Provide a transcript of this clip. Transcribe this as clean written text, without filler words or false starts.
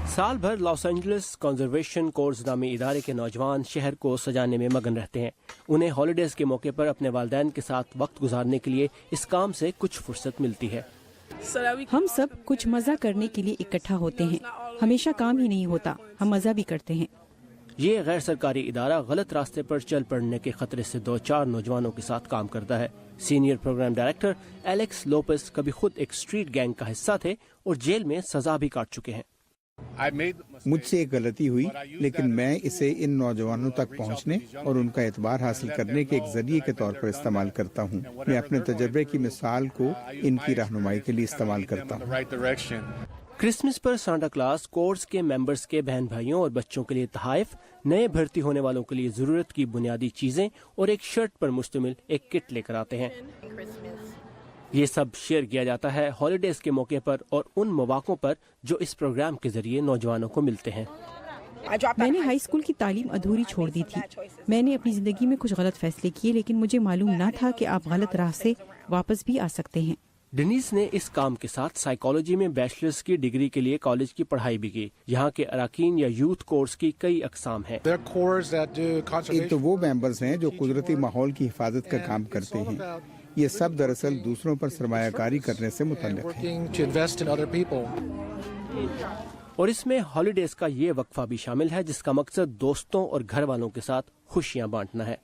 سال بھر Los Angeles conservation course نامی ادارے کے نوجوان شہر کو سجانے میں مگن رہتے ہیں. انہیں ہالیڈیز کے موقع پر اپنے والدین کے ساتھ وقت گزارنے کے لیے اس کام سے کچھ فرصت ملتی ہے. ہم سب کچھ مزہ کرنے کے لیے اکٹھا ہوتے ہیں. ہمیشہ کام ہی نہیں ہوتا, ہم مزہ بھی کرتے ہیں. یہ غیر سرکاری ادارہ غلط راستے پر چل پڑنے کے خطرے سے 2-4 نوجوانوں کے ساتھ کام کرتا ہے. Senior program director Alex Lopes کبھی خود ایک اسٹریٹ گینگ کا حصہ تھے اور جیل میں سزا بھی کاٹ چکے ہیں. مجھ سے ایک غلطی ہوئی, لیکن میں اسے ان نوجوانوں تک پہنچنے اور ان کا اعتبار حاصل کرنے کے ایک ذریعے کے طور پر استعمال کرتا ہوں. میں اپنے تجربے کی مثال کو ان کی رہنمائی کے لیے استعمال کرتا ہوں. کرسمس پر سانتا کلاس کورس کے ممبرز کے بہن بھائیوں اور بچوں کے لیے تحائف, نئے بھرتی ہونے والوں کے لیے ضرورت کی بنیادی چیزیں اور ایک شرٹ پر مشتمل ایک کٹ لے کر آتے ہیں. یہ سب شیئر کیا جاتا ہے ہالیڈیز کے موقع پر اور ان مواقعوں پر جو اس پروگرام کے ذریعے نوجوانوں کو ملتے ہیں. میں نے ہائی اسکول کی تعلیم ادھوری چھوڑ دی تھی. میں نے اپنی زندگی میں کچھ غلط فیصلے کیے, لیکن مجھے معلوم نہ تھا کہ آپ غلط راہ سے واپس بھی آ سکتے ہیں. ڈینیس نے اس کام کے ساتھ سائیکالوجی میں بیچلرز کی ڈگری کے لیے کالج کی پڑھائی بھی کی. یہاں کے اراکین یا یوتھ کورس کی کئی اقسام ہیں. ایک تو وہ ممبرز ہیں جو قدرتی ماحول کی حفاظت کا کام کرتے ہیں. یہ سب دراصل دوسروں پر سرمایہ کاری کرنے سے متعلق ہے. اور اس میں ہالیڈیز کا یہ وقفہ بھی شامل ہے جس کا مقصد دوستوں اور گھر والوں کے ساتھ خوشیاں بانٹنا ہے.